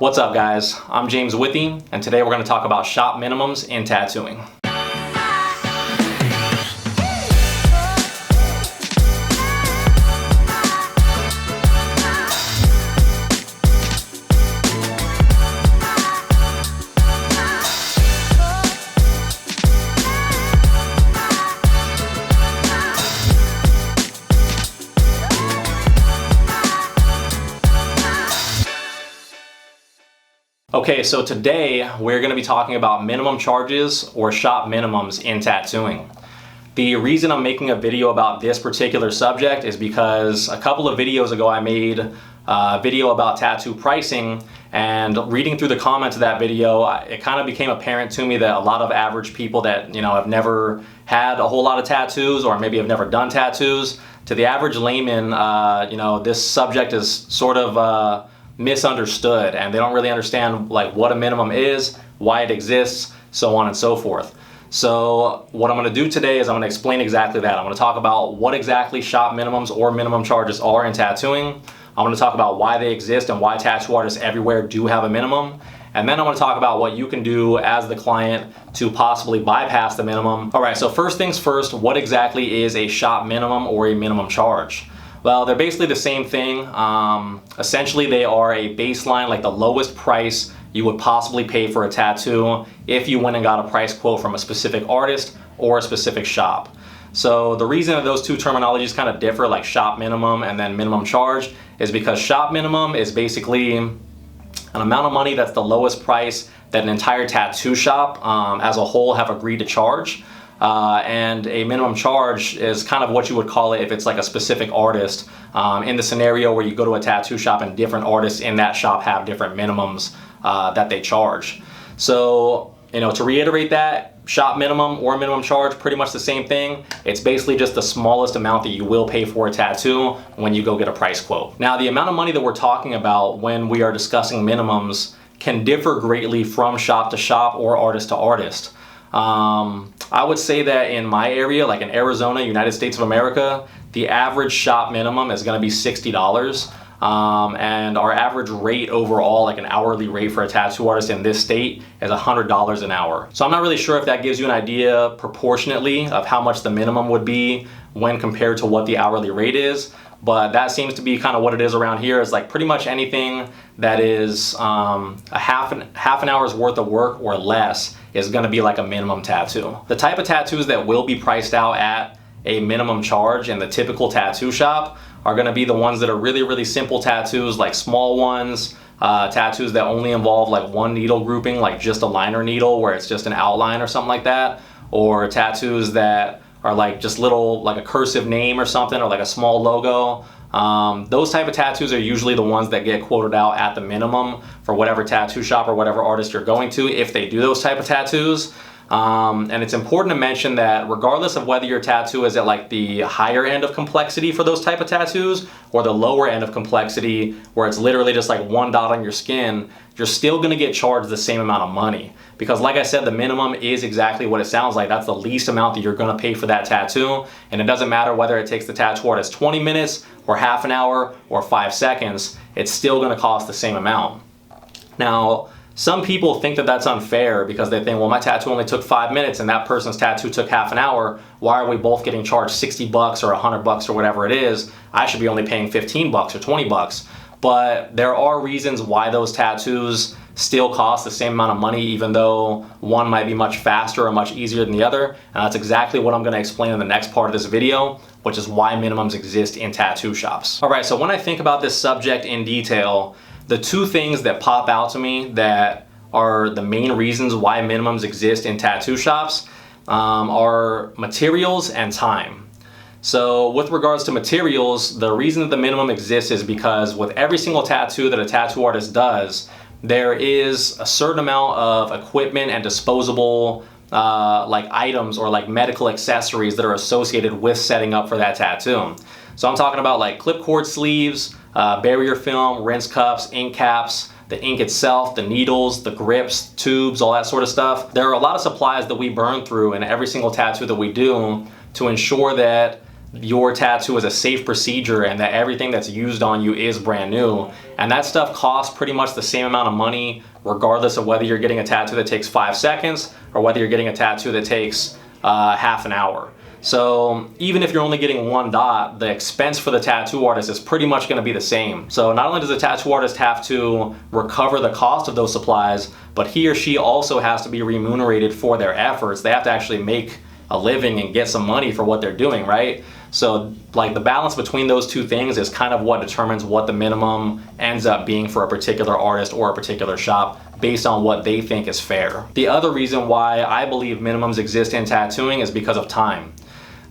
What's up guys, I'm James Withee, and today we're going to talk about shop minimums in tattooing. Okay, so today we're going to be talking about minimum charges or shop minimums in tattooing. The reason I'm making a video about this particular subject is because a couple of videos ago I made a video about tattoo pricing, and reading through the comments of that video, it kind of became apparent to me that a lot of average people that, have never had a whole lot of tattoos or maybe have never done tattoos, to the average layman, this subject is sort of misunderstood, and they don't really understand like what a minimum is, why it exists, so on and so forth. So what I'm going to do today is I'm going to explain exactly that. I'm going to talk about what exactly shop minimums or minimum charges are in tattooing. I'm going to talk about why they exist and why tattoo artists everywhere do have a minimum. And then I'm going to talk about what you can do as the client to possibly bypass the minimum. All right, so first things first, what exactly is a shop minimum or a minimum charge? Well, they're basically the same thing. Essentially, they are a baseline, like the lowest price you would possibly pay for a tattoo if you went and got a price quote from a specific artist or a specific shop. So the reason that those two terminologies kind of differ, like shop minimum and then minimum charge, is because shop minimum is basically an amount of money that's the lowest price that an entire tattoo shop as a whole have agreed to charge. And a minimum charge is kind of what you would call it if it's like a specific artist, in the scenario where you go to a tattoo shop and different artists in that shop have different minimums that they charge. So, to reiterate that, shop minimum or minimum charge, pretty much the same thing. It's basically just the smallest amount that you will pay for a tattoo when you go get a price quote. Now, the amount of money that we're talking about when we are discussing minimums can differ greatly from shop to shop or artist to artist. I would say that in my area, like in Arizona, United States of America, the average shop minimum is going to be $60. And our average rate overall, like an hourly rate for a tattoo artist in this state, is $100 an hour. So I'm not really sure if that gives you an idea proportionately of how much the minimum would be when compared to what the hourly rate is. But that seems to be kind of what it is around here. Is like pretty much anything that is a half an hour's worth of work or less is going to be like a minimum tattoo. The type of tattoos that will be priced out at a minimum charge in the typical tattoo shop are going to be the ones that are really, really simple tattoos, like small ones, tattoos that only involve like one needle grouping, like just a liner needle where it's just an outline or something like that, or tattoos that are like just little, like a cursive name or something, or like a small logo. Those type of tattoos are usually the ones that get quoted out at the minimum for whatever tattoo shop or whatever artist you're going to, if they do those type of tattoos. And it's important to mention that regardless of whether your tattoo is at like the higher end of complexity for those type of tattoos or the lower end of complexity where it's literally just like one dot on your skin, you're still going to get charged the same amount of money. Because like I said, the minimum is exactly what it sounds like. That's the least amount that you're going to pay for that tattoo. And it doesn't matter whether it takes the tattoo artist 20 minutes or half an hour or 5 seconds, it's still going to cost the same amount. Now, some people think that that's unfair because they think, well, my tattoo only took 5 minutes and that person's tattoo took half an hour. Why are we both getting charged $60 or $100 or whatever it is? I should be only paying $15 or $20. But there are reasons why those tattoos still cost the same amount of money, even though one might be much faster or much easier than the other. And that's exactly what I'm going to explain in the next part of this video, which is why minimums exist in tattoo shops. All right, so when I think about this subject in detail, the two things that pop out to me that are the main reasons why minimums exist in tattoo shops are materials and time. So with regards to materials, the reason that the minimum exists is because with every single tattoo that a tattoo artist does, there is a certain amount of equipment and disposable like items or like medical accessories that are associated with setting up for that tattoo. So I'm talking about like clip cord sleeves, barrier film, rinse cups, ink caps, the ink itself, the needles, the grips, tubes, all that sort of stuff. There are a lot of supplies that we burn through in every single tattoo that we do to ensure that your tattoo is a safe procedure and that everything that's used on you is brand new. And that stuff costs pretty much the same amount of money regardless of whether you're getting a tattoo that takes 5 seconds or whether you're getting a tattoo that takes half an hour. So even if you're only getting 1 dot, the expense for the tattoo artist is pretty much going to be the same. So not only does the tattoo artist have to recover the cost of those supplies, but he or she also has to be remunerated for their efforts. They have to actually make a living and get some money for what they're doing, right? So like the balance between those two things is kind of what determines what the minimum ends up being for a particular artist or a particular shop based on what they think is fair. The other reason why I believe minimums exist in tattooing is because of time.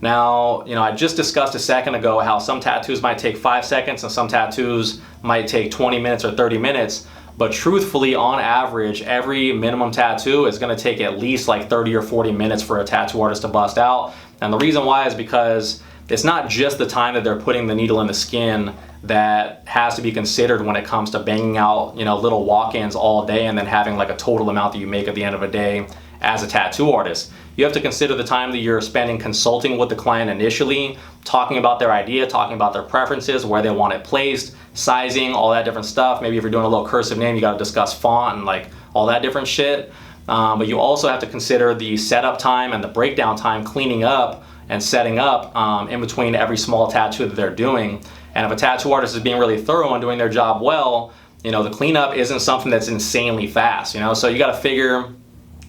Now, I just discussed a second ago how some tattoos might take 5 seconds and some tattoos might take 20 minutes or 30 minutes. But truthfully, on average, every minimum tattoo is going to take at least like 30 or 40 minutes for a tattoo artist to bust out. And the reason why is because it's not just the time that they're putting the needle in the skin that has to be considered when it comes to banging out, little walk-ins all day and then having like a total amount that you make at the end of a day as a tattoo artist. You have to consider the time that you're spending consulting with the client initially, talking about their idea, talking about their preferences, where they want it placed, sizing, all that different stuff. Maybe if you're doing a little cursive name, you got to discuss font and like all that different shit. But you also have to consider the setup time and the breakdown time, cleaning up and setting up in between every small tattoo that they're doing. And if a tattoo artist is being really thorough and doing their job well, the cleanup isn't something that's insanely fast, So you got to figure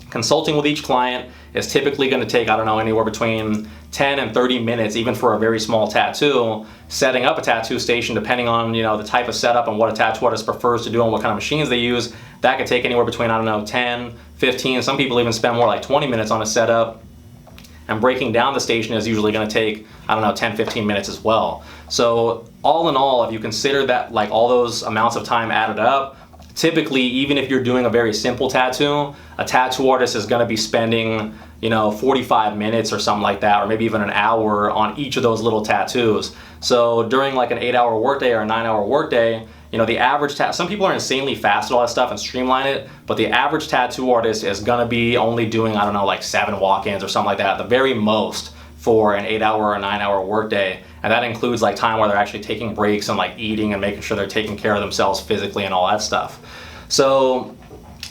consulting with each client is typically going to take, anywhere between 10 and 30 minutes, even for a very small tattoo. Setting up a tattoo station, depending on, the type of setup and what a tattoo artist prefers to do and what kind of machines they use, that could take anywhere between, 10, 15, some people even spend more like 20 minutes on a setup. And breaking down the station is usually going to take, 10, 15 minutes as well. So all in all, if you consider that, like all those amounts of time added up, typically, even if you're doing a very simple tattoo, a tattoo artist is going to be spending, 45 minutes or something like that, or maybe even an hour on each of those little tattoos. So during like an 8-hour workday or a 9-hour workday, the average some people are insanely fast at all that stuff and streamline it, but the average tattoo artist is going to be only doing, like 7 walk-ins or something like that, at the very most, for an 8-hour or 9-hour workday. And that includes like time where they're actually taking breaks and like eating and making sure they're taking care of themselves physically and all that stuff. So,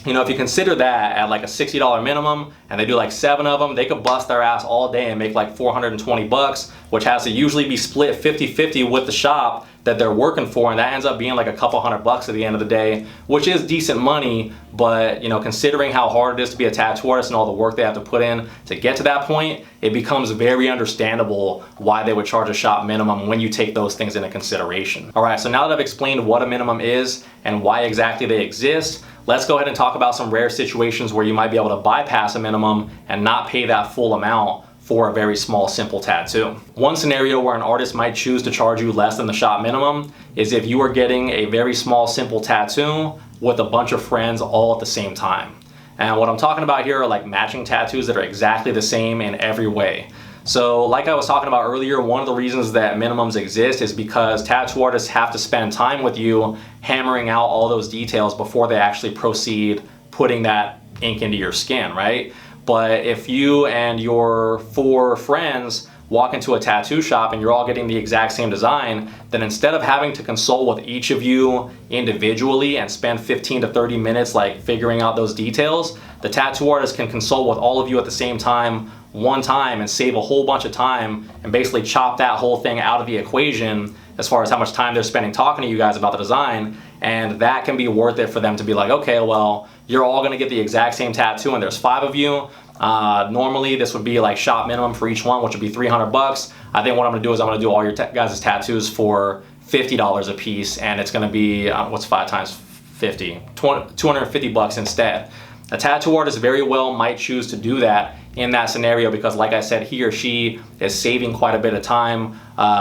if you consider that at like a $60 minimum and they do like 7 of them, they could bust their ass all day and make like $420, which has to usually be split 50-50 with the shop that they're working for, and that ends up being like a couple $100 at the end of the day, which is decent money. But considering how hard it is to be a tattoo artist and all the work they have to put in to get to that point, it becomes very understandable why they would charge a shop minimum when you take those things into consideration. All right, so now that I've explained what a minimum is and why exactly they exist, let's go ahead and talk about some rare situations where you might be able to bypass a minimum and not pay that full amount for a very small, simple tattoo. One scenario where an artist might choose to charge you less than the shop minimum is if you are getting a very small, simple tattoo with a bunch of friends all at the same time. And what I'm talking about here are like matching tattoos that are exactly the same in every way. So like I was talking about earlier, one of the reasons that minimums exist is because tattoo artists have to spend time with you hammering out all those details before they actually proceed putting that ink into your skin, right? But if you and your 4 friends walk into a tattoo shop and you're all getting the exact same design, then instead of having to consult with each of you individually and spend 15 to 30 minutes like figuring out those details, the tattoo artist can consult with all of you at the same time, one time, and save a whole bunch of time and basically chop that whole thing out of the equation as far as how much time they're spending talking to you guys about the design. And that can be worth it for them to be like, okay, well, you're all gonna get the exact same tattoo and there's 5 of you. Normally this would be like shop minimum for each one, which would be $300. I think what I'm gonna do is I'm gonna do all your guys' tattoos for $50 a piece, and it's gonna be, what's 5 times 50? $250 instead. A tattoo artist very well might choose to do that in that scenario because, like I said, he or she is saving quite a bit of time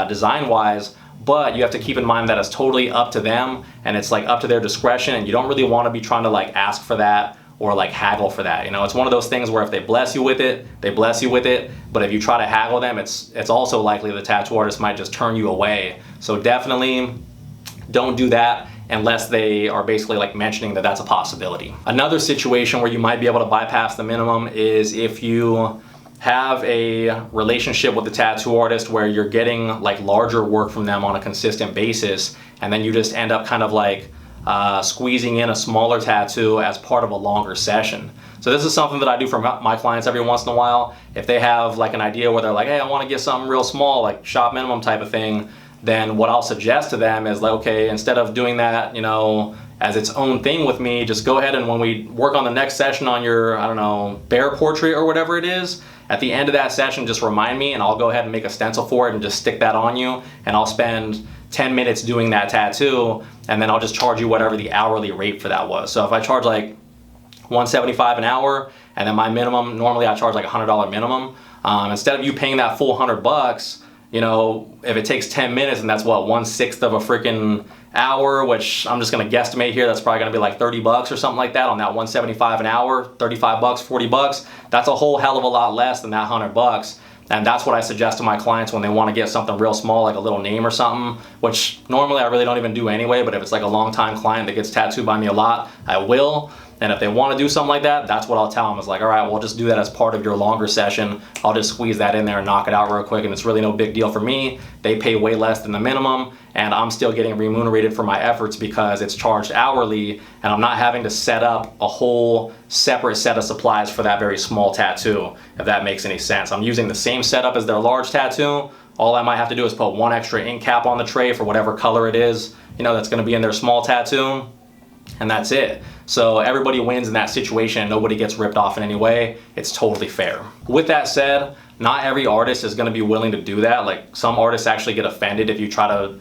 design-wise. But you have to keep in mind that it's totally up to them and it's like up to their discretion, and you don't really want to be trying to like ask for that or like haggle for that. It's one of those things where if they bless you with it, they bless you with it. But if you try to haggle them, it's also likely the tattoo artist might just turn you away. So definitely don't do that unless they are basically like mentioning that that's a possibility. Another situation where you might be able to bypass the minimum is if you have a relationship with the tattoo artist where you're getting like larger work from them on a consistent basis, and then you just end up kind of like squeezing in a smaller tattoo as part of a longer session. So this is something that I do for my clients every once in a while. If they have like an idea where they're like, hey, I want to get something real small, like shop minimum type of thing, then what I'll suggest to them is like, okay, instead of doing that, you know, as its own thing with me, just go ahead and when we work on the next session on your, I don't know, bear portrait or whatever it is, at the end of that session, just remind me and I'll go ahead and make a stencil for it and just stick that on you, and I'll spend 10 minutes doing that tattoo, and then I'll just charge you whatever the hourly rate for that was. So if I charge like $175 an hour, and then my minimum, normally I charge like $100 minimum, instead of you paying that full $100, you know, if it takes 10 minutes and that's what, 1/6 of a freaking hour, which I'm just gonna guesstimate here, that's probably gonna be like $30 or something like that on that $175 an hour, $35, $40, that's a whole hell of a lot less than that $100. And that's what I suggest to my clients when they want to get something real small, like a little name or something, which normally I really don't even do anyway, but if it's like a long-time client that gets tattooed by me a lot, I will. And if they want to do something like that, that's what I'll tell them. It's like, all right, well, just do that as part of your longer session. I'll just squeeze that in there and knock it out real quick, and it's really no big deal for me. They pay way less than the minimum, and I'm still getting remunerated for my efforts because it's charged hourly, and I'm not having to set up a whole separate set of supplies for that very small tattoo, if that makes any sense. I'm using the same setup as their large tattoo. All I might have to do is put one extra ink cap on the tray for whatever color it is, you know, that's going to be in their small tattoo, and that's it. So everybody wins in that situation and nobody gets ripped off in any way. It's totally fair. With that said, not every artist is going to be willing to do that. Like some artists actually get offended if you try to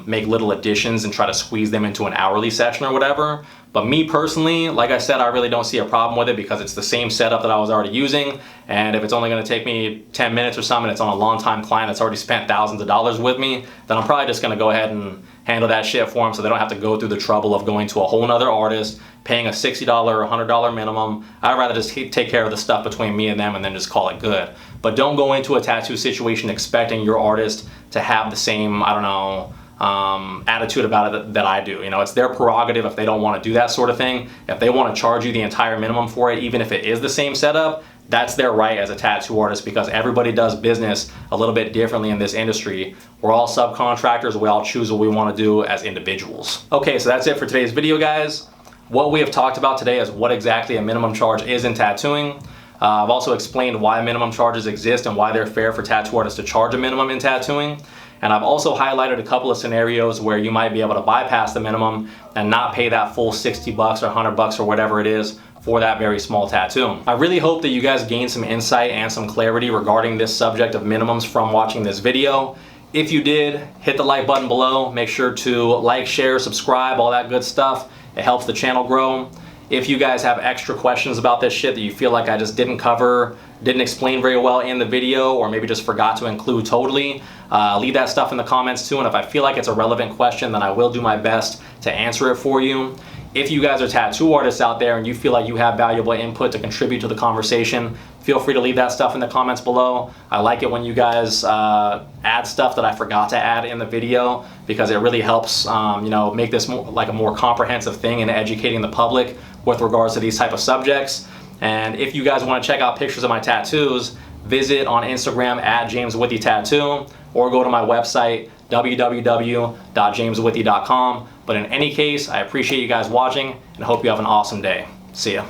make little additions and try to squeeze them into an hourly session or whatever. But me personally, like I said, I really don't see a problem with it because it's the same setup that I was already using. And if it's only going to take me 10 minutes or something, it's on a long-time client that's already spent thousands of dollars with me, then I'm probably just going to go ahead and handle that shit for them so they don't have to go through the trouble of going to a whole nother artist, paying a $60 or $100 minimum. I'd rather just take care of the stuff between me and them and then just call it good. But don't go into a tattoo situation expecting your artist to have the same, I don't know, attitude about it that I do. You know, it's their prerogative if they don't want to do that sort of thing. If they want to charge you the entire minimum for it, even if it is the same setup, that's their right as a tattoo artist because everybody does business a little bit differently in this industry. We're all subcontractors. We all choose what we want to do as individuals. Okay, so that's it for today's video, guys. What we have talked about today is what exactly a minimum charge is in tattooing. I've also explained why minimum charges exist and why they're fair for tattoo artists to charge a minimum in tattooing. And I've also highlighted a couple of scenarios where you might be able to bypass the minimum and not pay that full $60 or $100 or whatever it is for that very small tattoo. I really hope that you guys gained some insight and some clarity regarding this subject of minimums from watching this video. If you did, hit the like button below. Make sure to like, share, subscribe, all that good stuff. It helps the channel grow. If you guys have extra questions about this shit that you feel like I just didn't cover, didn't explain very well in the video, or maybe just forgot to include totally, leave that stuff in the comments too, and if I feel like it's a relevant question, then I will do my best to answer it for you. If you guys are tattoo artists out there and you feel like you have valuable input to contribute to the conversation, feel free to leave that stuff in the comments below. I like it when you guys add stuff that I forgot to add in the video because it really helps you know, make this like a more comprehensive thing in educating the public with regards to these type of subjects. And if you guys want to check out pictures of my tattoos, visit on Instagram at JamesWithee Tattoo or go to my website www.jameswithee.com. But in any case, I appreciate you guys watching and hope you have an awesome day. See ya.